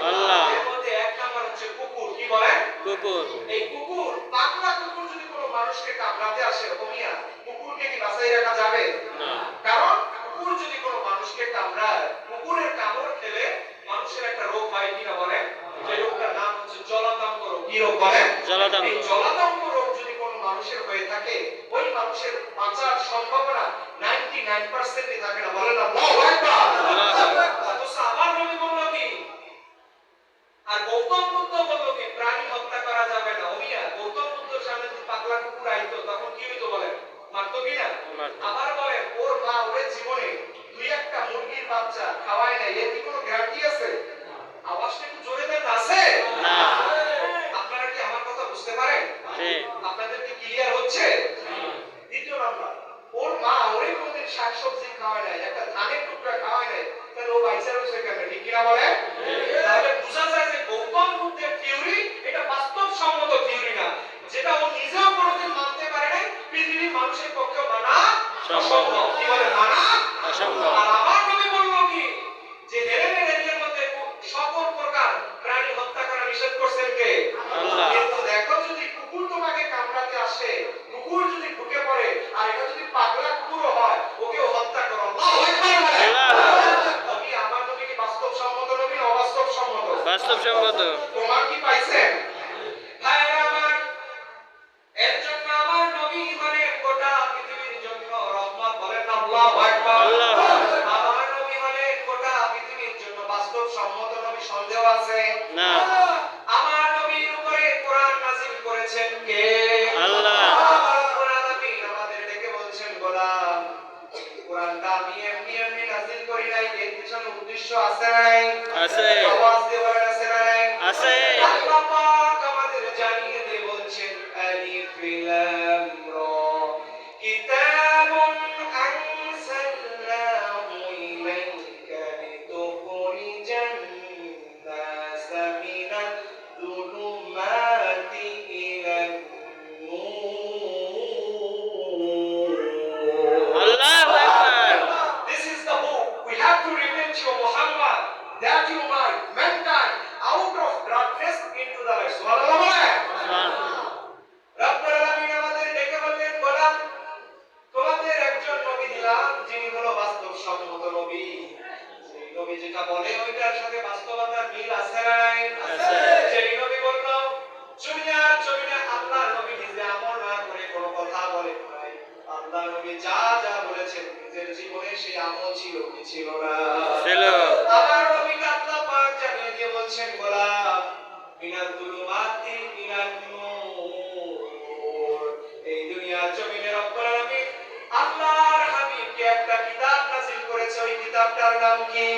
আল্লাহ। এর মধ্যে এক নাম্বার হচ্ছে কুকুর। কি বলেন? কুকুর। এই কুকুর, পাগলা কুকুর যদি কোনো মানুষকে কামড়াতে আসে, ওমিয়া কুকুরকে কি বাঁচাই রাখা যাবে? না। কারণ কুকুর যদি কোনো মানুষকে কামড়ায়, কুকুরের কামড় খেলে মানুষের একটা রোগ হয় কিনা বলেন? যে রোগটার নাম হচ্ছে জলাতঙ্ক রোগ। কি রোগ বলেন? জলাতঙ্ক। এই জলাতঙ্ক রোগ যদি কোনো মানুষের হয়ে থাকে, ওই মানুষের বাঁচার সম্ভাবনা 99%ই থাকে না। বলেন আল্লাহু আকবার। অথচ আমার নবী বলল কি? আর গৌতম বুদ্ধ বলল কি প্রাণী হত্যা করা যাবে না। ওমিয়া গৌতম বুদ্ধ নাই, এর কি কোনো গ্যারান্টি আছে? আওয়াজটা একটু জোরে দেন, আছে? না। আপনারা কি আমার কথা বুঝতে পারেন? জি। আপনাদের কি ক্লিয়ার হচ্ছে? দ্বিতীয় নাম্বার, ওর মা ওরে কোনদিন শাকসবজি খাওয়ায় নাই, একটা ধানের টুকরা খাওয়ায় নাই, তাহলে ও বাইসা রয়েছে কেন? ঠিক কিনা বলেন? তাহলে বোঝা যায় যে গৌতম বুদ্ধের থিওরি এটা বাস্তবসম্মত থিওরি না, যেটা ও নিজেও কোনোদিন মানতে পারে নাই, পৃথিবীর মানুষের পক্ষে মানা অসম্ভব। কি বলে? মানা অসম্ভব। আর আমার নবী বললো কি যে হেরেমের এরিয়ার মধ্যে সকল প্রকার প্রাণী হত্যা করা নিষেধ করছেন কে? আল্লাহ। কিন্তু দেখো যদি কুকুর তোমাকে কামড়াতে আসে, কুকুর যদি ঢুকে পড়ে আর এটা যদি পাগলা কুকুরও হয়, ওকেও হত্যা করো। আল্লাহু আকবার বলে। নবী, আমার নবী কি বাস্তবসম্মত নবী না অবাস্তবসম্মত? বাস্তবসম্মত। তোমার কি পাইছেন? ভাইরা আমার, এর জন্য আমার নবী মানে গোটা পৃথিবীর জন্য রহমত। বলেন না আল্লাহু আকবার। আল্লাহ। আমার নবী মানে গোটা পৃথিবীর জন্য বাস্তবসম্মত নবী, সন্দেহ আছে? না। আমার নবীর উপরে কোরআন নাযিল করেছেন কে? আল্লাহ। রব্বুল আলামিন আমাদের ডেকে বলছেন, গোলাম, কোরআনটা আমি এমনি এমনি নাযিল করি নাই, এর পিছনে উদ্দেশ্য আছে না নাই? আছে। আওয়াজ দিয়ে বলেন, আছে না নাই? আছে। আল্লাহ পাক আমাদের জানিয়ে দিয়ে বলছেন, আলিফ লাম রা, কিতাবুন আনসালনাহু ইলাইকা লিতুখরিজান নাসা মিনাল যুলুমাতি ইলান নূর। আল্লাহু আকবার। This is the book we have to reveal to you, Muhammad, that you might mankind out of darkness into the light. Subhanallah বলেন। রব্বুল আলামিন আমাদের ডেকে বললেন, গোলাম, তোমাদের একজন নবী দিলাম, যিনি হলো বাস্তবসম্মত নবী। সেই নবী যেটা বলে ওইটার সাথে বাস্তবতার মিল আছে না নাই? আছে। সেই নবী বলল, দুনিয়ার জমিনে আল্লাহর নবী নিজে আমল না করে কোনো কথা বলেন নাই। আল্লাহ নবী যা যা বলেছেন নিজের জীবনে সেই আমল ছিল কি ছিল না? ছিল। আমার নবীকে আল্লাহ পাক জানিয়ে দিয়ে বলছেন, গোলাম, মিনাল যুলুমাতি ইলান নূর। এই দুনিয়ার জমিনে রব্বুল আলামিন আল্লাহর হাবিবকে একটা কিতাব নাযিল করেছে। ওই কিতাবটার নাম কি?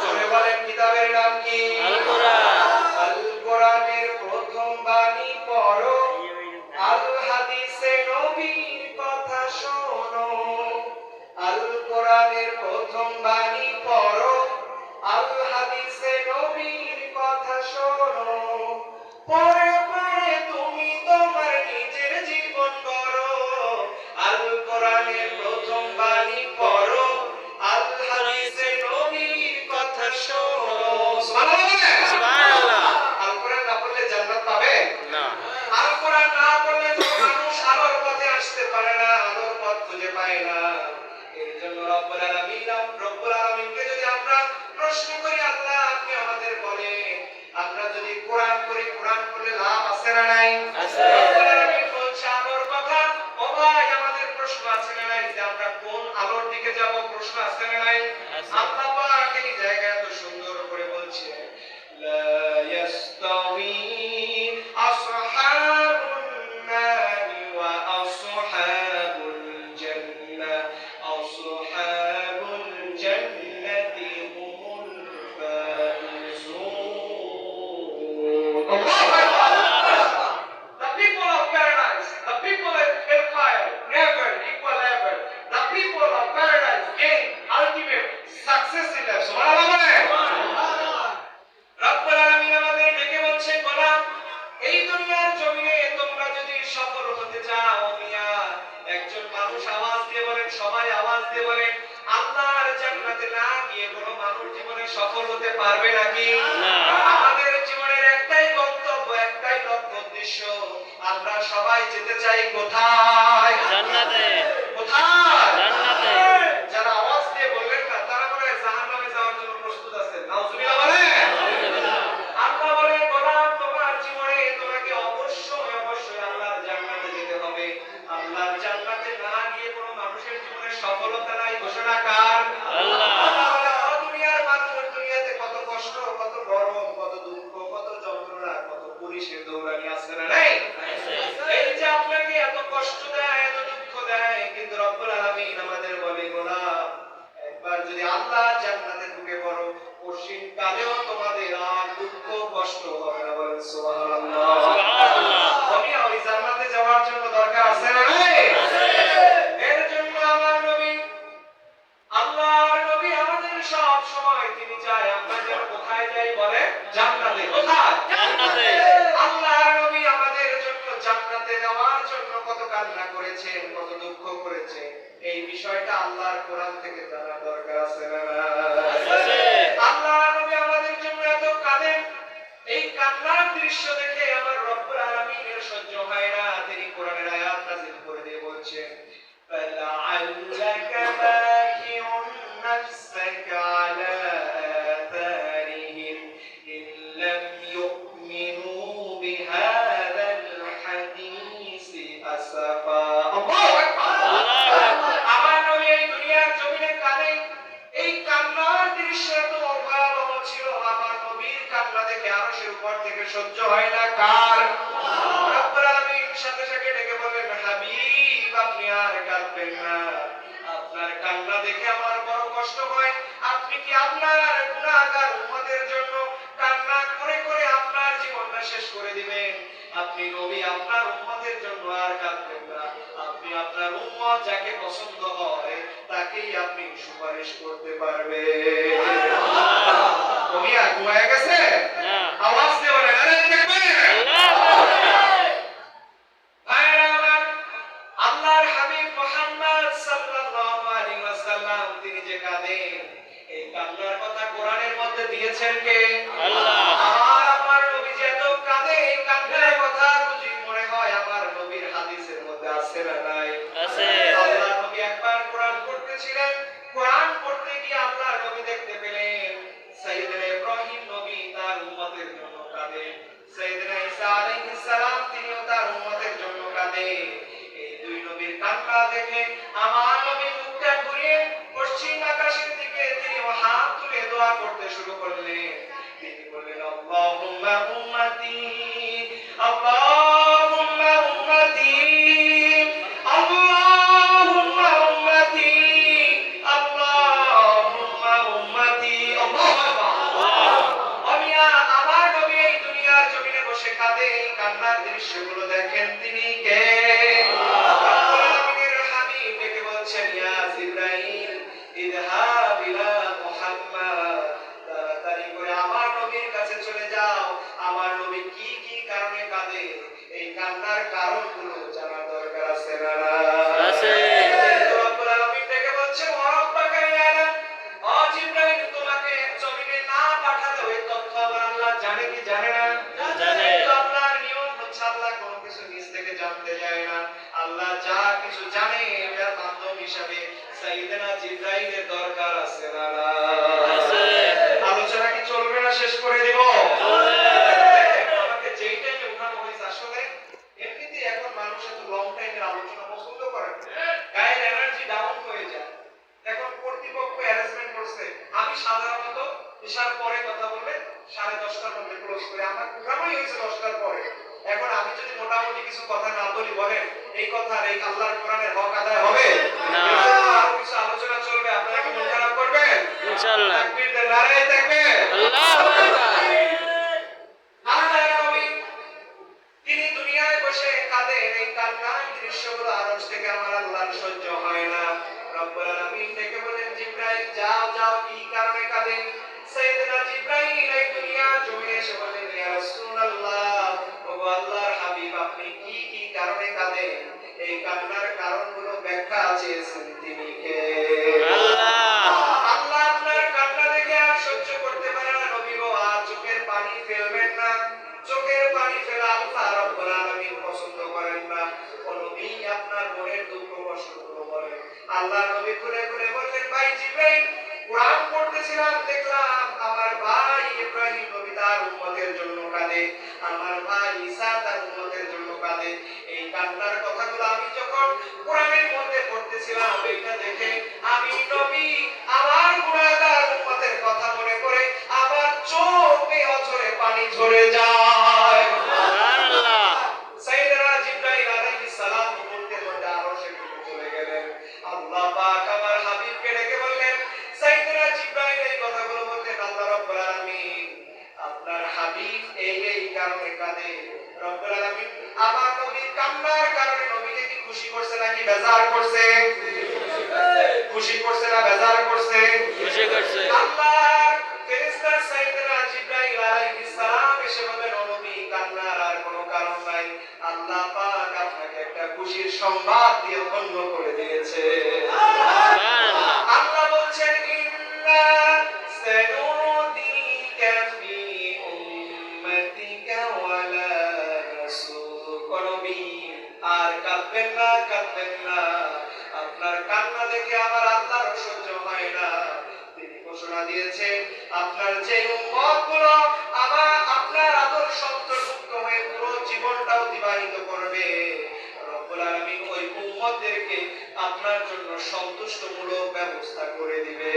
জোরে বলেন, কিতাবের নাম কি? আল কোরআন। আল কোরআনের প্রথম বাণী পড়ো, আল হাদিসে নবীর কথা শোনো। আল কোরআনের প্রথম বাণী পড়ো, আল হাদিসে নবীর কথা শোনো। পড়ে পড়ে তুমি তোমার নিজের জীবন গড়ো। আল কোরআনের প্রথম বাণী পড়ো, আল হাদিসে নবীর কথা শোনো। সুবহানাল্লাহ। সুবহানাল্লাহ। আল কোরআন না পড়লে জান্নাত পাবে না। আল কোরআন না পড়লে কোনো মানুষ আলোর পথে আসতে পারে না, আলোর পথ খুঁজে পায় না। এর জন্য রব্বুল আলামিনকে যদি আমরা প্রশ্ন করি, আল্লাহ আপনি আমাদের বলেন, আমরা যদি কোরআন পড়ি, কোরআন পড়লে লাভ আছে না নাই? আছে। রব্বুল আলামিন বলছে আলোর কথা। ও ভাই, আমাদের প্রশ্ন আছে না নাই যে আমরা কোন আলোর দিকে যাব? প্রশ্ন আছে না নাই? আছে। আল্লাহ পাক এই জায়গায় এত সুন্দর করে বলছে, লা ইয়াস্তাউই আসহাবুন নারি ওয়া আসহাবুল জান্নাহ, আসহাবুল জান্নাতি হুমুল ফাইজুন। আল্লাহু আকবার। The people of paradise, the people of hellfire, never equal ever. The people of paradise gain ultimate success in life. Subhanallah বলেন। রব্বুল আলামিন আমাদের ডেকে বলছেন, গোলাম, এই দুনিয়ার জমিনে তোমরা যদি সফল হতে চাও, মিয়া, একজন মানুষ আওয়াজ দিয়ে বলেন, সবাই আওয়াজ দিয়ে বলেন, আল্লাহর জান্নাতে না গিয়ে কোনো মানুষ জীবনে সফল হতে পারবে নাকি? না। আমাদের জীবনের একটাই গন্তব্য, একটাই লক্ষ্য, উদ্দেশ্য। আমরা সবাই যেতে চাই কোথায়? জান্নাতে। কোথায়? জান্নাতে। যারা আওয়াজ দিয়ে বললেন না, তারা মনে হয় জাহান্নামে যাওয়ার জন্য প্রস্তুত আছেন। নাউজুবিল্লাহ বলেন। আল্লাহ বলেন, গোলাম, তোমার জীবনে তোমাকে অবশ্যই অবশ্যই আল্লাহর জান্নাতে যেতে হবে। আল্লাহর জান্নাতে না গিয়ে কোনো মানুষের জীবনে সফলতা নাই। ঘোষণা কার? আল্লাহ। আল্লাহ বলে, ও দুনিয়ার মানুষ, দুনিয়াতে কত কষ্ট, কত গরম, কত দুঃখ, কত যন্ত্রণা, কত পুলিশের দৌড়ানি আছে না নাই? এই যে আপনাকে এত কষ্ট দেয়, এত দুঃখ দেয়, কিন্তু রব্বুল আলামিন আমাদের কান্না করেছেন, কত দুঃখ করেছেন, এই বিষয়টা আল্লাহর কোরআন থেকে জানার দরকার আছে না? আছে। আল্লাহ নবী আমাদের জন্য এত কাঁদেন, এই কান্নার দৃশ্য দেখে আমার রব্বুল আলামিনের সহ্য হয় না, তিনি কোরআনের আয়াত নাযিল করে দিয়ে বলছেন فَلَعَلَّكَ بَاخِعٌ نَفْسَكَ عَلَى آثَارِهِمْ إِن لَّمْ يُؤْمِنُوا بِهَذَا الْحَدِيثِ أَسَفًا আল্লাহু আকবার। আল্লাহু আকবার। আমার নবী এই দুনিয়ার জমিনে কাঁদেন, এই কান্নার দৃশ্য এত ভয়াবহ ছিল, আমার নবীর কান্না দেখে আরশের উপর থেকে সহ্য হয় না। কার? রব্বুল আলামিন সাথে সাথে ডেকে বলেন, হাবিব আপনি আর কাঁদবেন না, আপনার কান্না দেখে আমার বড় কষ্ট হয়। আপনি কি আপনার গুনাহগার উম্মতের জন্য কান্না করে করে আপনার জীবনটা শেষ করে দিবেন? আপনি নবী আপনার উম্মতের জন্য আর কাঁদবেন না, আপনি আপনার উম্মত যাকে পছন্দ হয় তাকেই আপনি সুপারিশ করতে পারবেন। দুনিয়া ঘুমায় গেছে? না। আওয়াজ দিয়ে বলেন আরে দেখবে। আল্লাহু আকবার। ভাইরা আমার, আল্লাহর হাবিব মুহাম্মদ সাল্লাল্লাহু আলাইহি ওয়াসাল্লাম তিনি যে কাঁদেন, এই কান্নার কথা কোরআনের মধ্যে দিয়েছেন কে? আল্লাহ। আমার নবী যে এত কাঁদে, এই কান্নার কথা বুঝি মনে হয় আমার নবীর হাদিসের মধ্যে আছে না নাই? আছে। আল্লাহর নবী একবার কোরআন পড়তেছিলেন, কোরআন পড়তে গিয়ে আল্লাহর নবী দেখতে পেলেন সাইয়েদনা ইব্রাহিম নবী তার উম্মতের জন্য কাঁদেন, সাইয়েদনা ঈসা আলাইহিস সালাম তিনিও তার উম্মতের জন্য কাঁদেন। এই দুই নবীর কান্না দেখে আমার নবী মুখটা ঘুরিয়ে পশ্চিম আকাশের দিকে তিনি হাত তুলে দোয়া করতে শুরু করলেন। তিনি বললেন আল্লাহুম্মা উম্মতি, আল্লাহুম্মা উম্মতি, আল্লাহুম্মা উম্মতি, আল্লাহুম্মা উম্মতি। আল্লাহু আকবার। আমার নবী এই দুনিয়ার জমিনে বসে কাঁদে, এই কান্নার দৃশ্যগুলো দেখেন তিনি কে? রব্বুল আলামিনের হাবিব ডেকে বলছেন, ইয়া জিবরাইল ইযহাব ইলা মুহাম্মদ, তাড়াতাড়ি করে আমার নবীর কাছে চলে যাও, আমার নবী কি কি কারণে কাঁদে এই কান্নার কারণগুলো জানার দরকার আছে না? আছে। রব্বুল আলামিন ডেকে বলছেন, ওয়া রাব্বাকা ইয়ালাম, ও জিবরাইল তোমাকে জমিনে না পাঠালেও এই তথ্য আমার আল্লাহ জানে কি জানে না? জানে। কিন্তু আল্লাহর নিয়ম হচ্ছে আল্লাহ কোনো কিছু নিজ থেকে জানতে যায় না, আল্লাহ যা কিছু জানে এটার মাধ্যম হিসাবে সাইয়েদনা জিবরাইলের দরকার আছে না? আছে। আলোচনা কি চলবে না শেষ করে দিব? চলবে। আমাকে যেই টাইমে উঠানো হয়েছে, আসলে এমনিতে এখন মানুষ এত লং টাইমের আলোচনা পছন্দ করে না, গায়ের এনার্জি ডাউন হয়ে যায়। এখন কর্তৃপক্ষ অ্যারেঞ্জমেন্ট করছে আমি সাধারণত ঈশার পরে কথা বললে 10:30টার মধ্যে ক্লোজ করে, আমার প্রোগ্রামই হয়েছে 10টার পরে। এখন আমি যদি মোটামুটি কিছু কথা না বলি, বলেন এই কথা এই আল্লাহর কোরআনের হক আদায় হবে না। আরো কিছু আলোচনা চলবে, আপনারা কি মন খারাপ করবেন? ইনশাআল্লাহ। তাকবীর দেন, নারায়ে তাকবীর। আল্লাহু আকবার। আল্লাহর নবী তিনি দুনিয়ায় বসে কাঁদেন, এই কান্নার দৃশ্যগুলো আরশ থেকে আমার আল্লাহর সহ্য হয় না। রব্বুল আলামিন ডেকে বলেন, জিবরাইল যাও যাও, কি কারণে কাঁদেন? সাইয়েদনা জিবরাইল এই দুনিয়ার জমিনে এসে বলেন, ইয়া রাসূলুল্লাহ, ওগো আল্লাহর হাবিব আপনি কি কি কারণে কাঁদেন? এই কান্নার কারণগুলো ব্যাখ্যা চেয়েছেন তিনি কে? আল্লাহ। আল্লাহ আপনার কান্না দেখে আর সহ্য করতে পারে না নবী গো, আর চোখের পানি ফেলবেন না, চোখের পানি ফেলা আল্লাহ রাব্বুল আলামিন পছন্দ করেন না। ও নবী আপনার মনের দুঃখ কষ্টগুলো বলেন। আল্লাহ নবী ঘুরে ঘুরে বললেন, ভাই জিবরাইল কোরআন পড়তেছিলাম, দেখলাম আমার ভাই ইব্রাহিম নবী তার উম্মতের জন্য কাঁদে, আমার ভাই ঈসা তার উম্মতের জন্য কাঁদে। এই কান্নার কথাগুলো আমি যখন কোরআনের মধ্যে পড়তেছিলাম, এটা দেখে আমি নবী আমার গুনাহগার উম্মতের কথা মনে করে আমার চোখে অঝরে পানি ঝরে যায়। সুবহানাল্লাহ। সাইয়েদনা জিবরাইল আলাইহিস সালাম মুহূর্তের মধ্যে আরশে চলে গেলেন। আল্লাহ পাক আমার হাবিবকে ডেকে বললেন, সাইয়েদনা জিবরাইল এই কথাগুলো বললেন, আল্লাহ রাব্বুল আলামিন আপনার হাবিব এই কারণে কাঁদে। রব্বুল আলামিন আমার নবীর কান্নার কারণে নবীকে কি খুশি করছে নাকি বেজার করছে? খুশি করছে না বেজার করছে? খুশি করছে। আল্লাহর ফেরেশতা সাইয়েদনা জিবরাইল আলাইহিস সালাম এসে বলেন, ও নবী কান্নার আর কোনো কারণ নাই, আল্লাহ পাক আপনাকে একটা একটা খুশির সংবাদ দিয়ে ধন্য করে দিয়েছে। সুবহানাল্লাহ। আল্লাহ বলছেন ইন্না সানুদিকা ফি উম্মাতিকা ওয়ালা নাসুক নবী, আর কাঁদবেন না, কাঁদবেন না, আপনার কান্না দেখে আমার আল্লাহর সহ্য হয় না। তিনি ঘোষণা দিয়েছেন আপনার যে উম্মতগুলো আপনার আদর্শ অন্তর্ভুক্ত হয়ে পুরো জীবনটা অতিবাহিত করবে, রব্বুল আলামিন ওই উম্মতদেরকে আপনার জন্য সন্তুষ্টমূলক ব্যবস্থা করে দিবে।